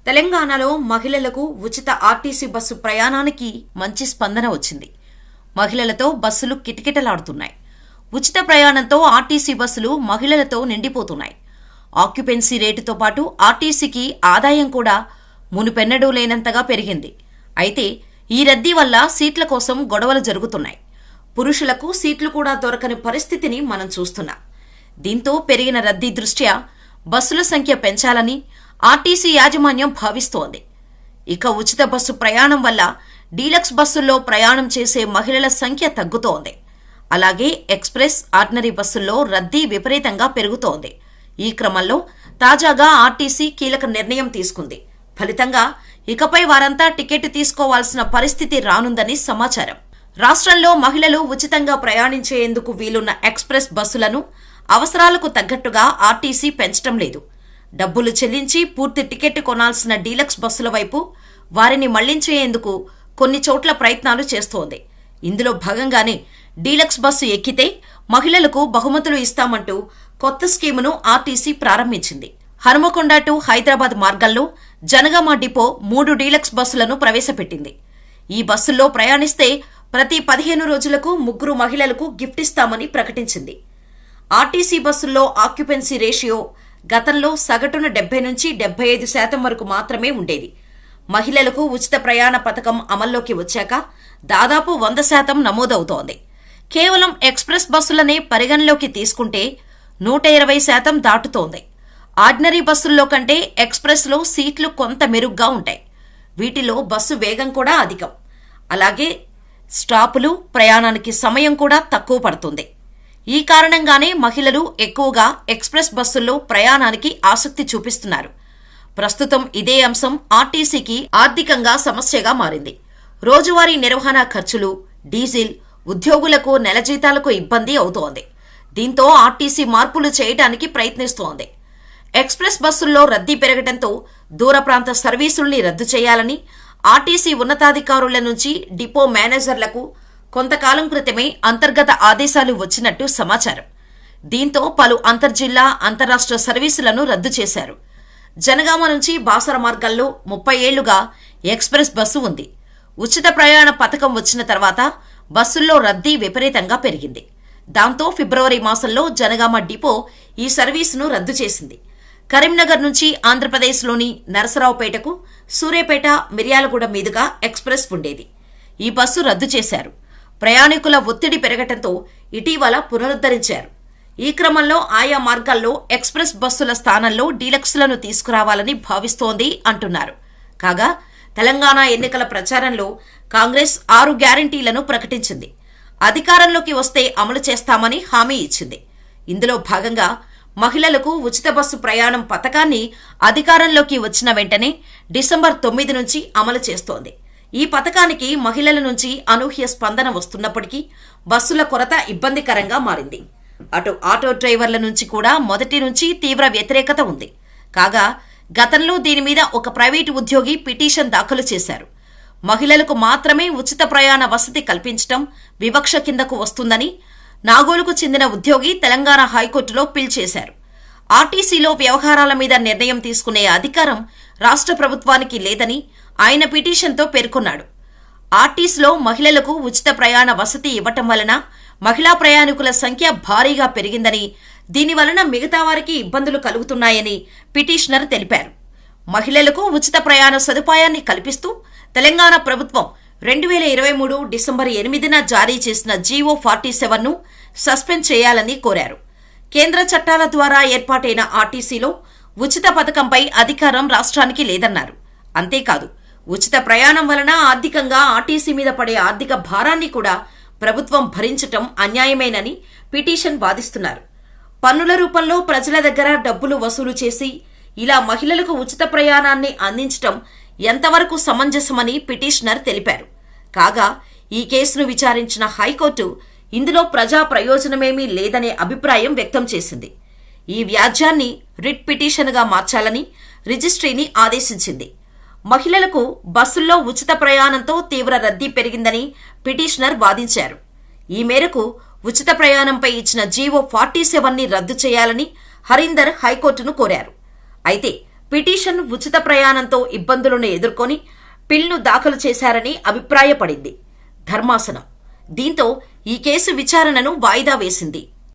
తెలంగాణలో మహిళలకు ఉచిత ఆర్టీసీ బస్సు ప్రయాణానికి మంచి స్పందన వచ్చింది. మహిళలతో బస్సులు కిటకిటలాడుతున్నాయి. ఉచిత ప్రయాణంతో ఆర్టీసీ బస్సులు మహిళలతో నిండిపోతున్నాయి. ఆక్యుపెన్సీ రేటుతో పాటు ఆర్టీసీకి ఆదాయం కూడా మునుపెన్నడూ లేనంతగా పెరిగింది. అయితే ఈ రద్దీ వల్ల సీట్ల కోసం గొడవలు జరుగుతున్నాయి. పురుషులకు సీట్లు కూడా దొరకని పరిస్థితిని మనం చూస్తున్నాం. దీంతో పెరిగిన రద్దీ దృష్ట్యా బస్సుల సంఖ్య పెంచాలని ఆర్టీసీ యాజమాన్యం భావిస్తోంది. ఇక ఉచిత బస్సు ప్రయాణం వల్ల డీలక్స్ బస్సుల్లో ప్రయాణం చేసే మహిళల సంఖ్య తగ్గుతోంది. అలాగే ఎక్స్ప్రెస్, ఆర్డినరీ బస్సుల్లో రద్దీ విపరీతంగా పెరుగుతోంది. ఈ క్రమంలో తాజాగా ఆర్టీసీ కీలక నిర్ణయం తీసుకుంది. ఫలితంగా ఇకపై వారంతా టికెట్ తీసుకోవాల్సిన పరిస్థితి రానుందని సమాచారం. రాష్ట్రంలో మహిళలు ఉచితంగా ప్రయాణించేందుకు వీలున్న ఎక్స్ప్రెస్ బస్సులను అవసరాలకు తగ్గట్టుగా ఆర్టీసీ పెంచడం లేదు. డబ్బులు చెల్లించి పూర్తి టికెట్ కొనాల్సిన డీలక్స్ బస్సుల వైపు వారిని మళ్లించేందుకు కొన్ని చోట్ల ప్రయత్నాలు చేస్తోంది. ఇందులో భాగంగానే డీలక్స్ బస్సు ఎక్కితే మహిళలకు బహుమతులు ఇస్తామంటూ కొత్త స్కీమును ఆర్టీసీ ప్రారంభించింది. హనుమకొండ టు హైదరాబాద్ మార్గంలో జనగామ డిపో 3 డీలక్స్ బస్సులను ప్రవేశపెట్టింది. ఈ బస్సుల్లో ప్రయాణిస్తే ప్రతి 15 రోజులకు 3 మహిళలకు గిఫ్ట్ ఇస్తామని ప్రకటించింది. ఆర్టీసీ బస్సుల్లో ఆక్యుపెన్సీ రేషియో గతంలో సగటున 70 నుంచి 75% వరకు మాత్రమే ఉండేది. మహిళలకు ఉచిత ప్రయాణ పథకం అమల్లోకి వచ్చాక దాదాపు 100% నమోదవుతోంది. కేవలం ఎక్స్ప్రెస్ బస్సులనే పరిగణలోకి తీసుకుంటే 120% దాటుతోంది. ఆర్డినరీ బస్సుల్లో కంటే ఎక్స్ప్రెస్లో సీట్లు కొంత మెరుగ్గా ఉంటాయి. వీటిలో బస్సు వేగం కూడా అధికం. అలాగే స్టాపులు, ప్రయాణానికి సమయం కూడా తక్కువ పడుతుంది. ఈ కారణంగానే మహిళలు ఎక్కువగా ఎక్స్ప్రెస్ బస్సుల్లో ప్రయాణానికి ఆసక్తి చూపిస్తున్నారు. ప్రస్తుతం ఇదే అంశం ఆర్టీసీకి ఆర్థికంగా సమస్యగా మారింది. రోజువారీ నిర్వహణ ఖర్చులు, డీజిల్, ఉద్యోగులకు నెల జీతాలకు ఇబ్బంది అవుతోంది. దీంతో ఆర్టీసీ మార్పులు చేయడానికి ప్రయత్నిస్తోంది. ఎక్స్ప్రెస్ బస్సుల్లో రద్దీ పెరగడంతో దూర ప్రాంత సర్వీసుల్ని రద్దు చేయాలని ఆర్టీసీ ఉన్నతాధికారుల నుంచి డిపో మేనేజర్లకు కొంతకాలం క్రితమే అంతర్గత ఆదేశాలు వచ్చినట్టు సమాచారం. దీంతో పలు అంతర్జిల్లా, అంతరాష్ట్ర సర్వీసులను రద్దు చేశారు. జనగామ నుంచి బాసర మార్గంలో 30 ఏళ్లుగా ఎక్స్ప్రెస్ బస్సు ఉంది. ఉచిత ప్రయాణ పథకం వచ్చిన తర్వాత బస్సుల్లో రద్దీ విపరీతంగా పెరిగింది. దాంతో ఫిబ్రవరి మాసంలో జనగామ డిపో ఈ సర్వీసును రద్దు చేసింది. కరీంనగర్ నుంచి ఆంధ్రప్రదేశ్లోని నరసరావుపేటకు, సూర్యాపేట, మిర్యాలగూడ మీదుగా ఎక్స్ప్రెస్ ఉండేది. ఈ బస్సు రద్దు చేశారు. ప్రయాణికుల ఒత్తిడి పెరగటంతో ఇటీవల పునరుద్ధరించారు. ఈ క్రమంలో ఆయా మార్గాల్లో ఎక్స్ప్రెస్ బస్సుల స్థానంలో డీలక్స్లను తీసుకురావాలని భావిస్తోంది అంటున్నారు. కాగా తెలంగాణ ఎన్నికల ప్రచారంలో కాంగ్రెస్ 6 గ్యారంటీలను ప్రకటించింది. అధికారంలోకి వస్తే అమలు చేస్తామని హామీ ఇచ్చింది. ఇందులో భాగంగా మహిళలకు ఉచిత బస్సు ప్రయాణం పథకాన్ని అధికారంలోకి వచ్చిన వెంటనే డిసెంబర్ 9 నుంచి అమలు చేస్తోంది. ఈ పథకానికి మహిళల నుంచి అనూహ్య స్పందన వస్తున్నప్పటికీ బస్సుల కొరత ఇబ్బందికరంగా మారింది. అటు ఆటో డ్రైవర్ల నుంచి కూడా మొదటి నుంచి తీవ్ర వ్యతిరేకత ఉంది. కాగా గతంలో దీని మీద ఒక ప్రైవేటు ఉద్యోగి పిటిషన్ దాఖలు చేశారు. మహిళలకు మాత్రమే ఉచిత ప్రయాణ వసతి కల్పించడం వివక్ష కిందకు వస్తుందని నాగోలుకు చెందిన ఉద్యోగి తెలంగాణ హైకోర్టులో పిల్ చేశారు. ఆర్టీసీలో వ్యవహారాల మీద నిర్ణయం తీసుకునే అధికారం రాష్ట్ర ప్రభుత్వానికి లేదని ఆయన పిటిషన్తో పేర్కొన్నాడు. ఆర్టీసీలో మహిళలకు ఉచిత ప్రయాణ వసతి ఇవ్వటం వలన మహిళా ప్రయాణికుల సంఖ్య భారీగా పెరిగిందని, దీనివలన మిగతా వారికి ఇబ్బందులు కలుగుతున్నాయని పిటిషనర్ తెలిపారు. మహిళలకు ఉచిత ప్రయాణ సదుపాయాన్ని కల్పిస్తూ తెలంగాణ ప్రభుత్వం 2023 డిసెంబర్ 8న జారీ చేసిన జీవో 47ను సస్పెండ్ చేయాలని కోరారు. కేంద్ర చట్టాల ద్వారా ఏర్పాటైన ఆర్టీసీలో ఉచిత పథకంపై అధికారం రాష్ట్రానికి లేదన్నారు. అంతేకాదు, ఉచిత ప్రయాణం వలన ఆర్థికంగా ఆర్టీసీ మీద పడే ఆర్థిక భారాన్ని కూడా ప్రభుత్వం భరించటం అన్యాయమేనని పిటిషన్ వాదిస్తున్నారు. పన్నుల రూపంలో ప్రజల దగ్గర డబ్బులు వసూలు చేసి ఇలా మహిళలకు ఉచిత ప్రయాణాన్ని అందించటం ఎంతవరకు సమంజసమని పిటిషనర్ తెలిపారు. కాగా ఈ కేసును విచారించిన హైకోర్టు ఇందులో ప్రజా ప్రయోజనమేమీ లేదనే అభిప్రాయం వ్యక్తం చేసింది. ఈ వ్యాజ్యాన్ని రిట్ పిటిషన్గా మార్చాలని రిజిస్ట్రీని ఆదేశించింది. మహిళలకు బస్సుల్లో ఉచిత ప్రయాణంతో తీవ్ర రద్దీ పెరిగిందని పిటిషనర్ వాదించారు. ఈ మేరకు ఉచిత ప్రయాణంపై ఇచ్చిన జీవో 47ని రద్దు చేయాలని హరీందర్ హైకోర్టును కోరారు. అయితే పిటిషన్ ఉచిత ప్రయాణంతో ఇబ్బందులను ఎదుర్కొని పిల్ను దాఖలు చేశారని అభిప్రాయపడింది ధర్మాసనం. దీంతో ఈ కేసు విచారణను వాయిదా వేసింది.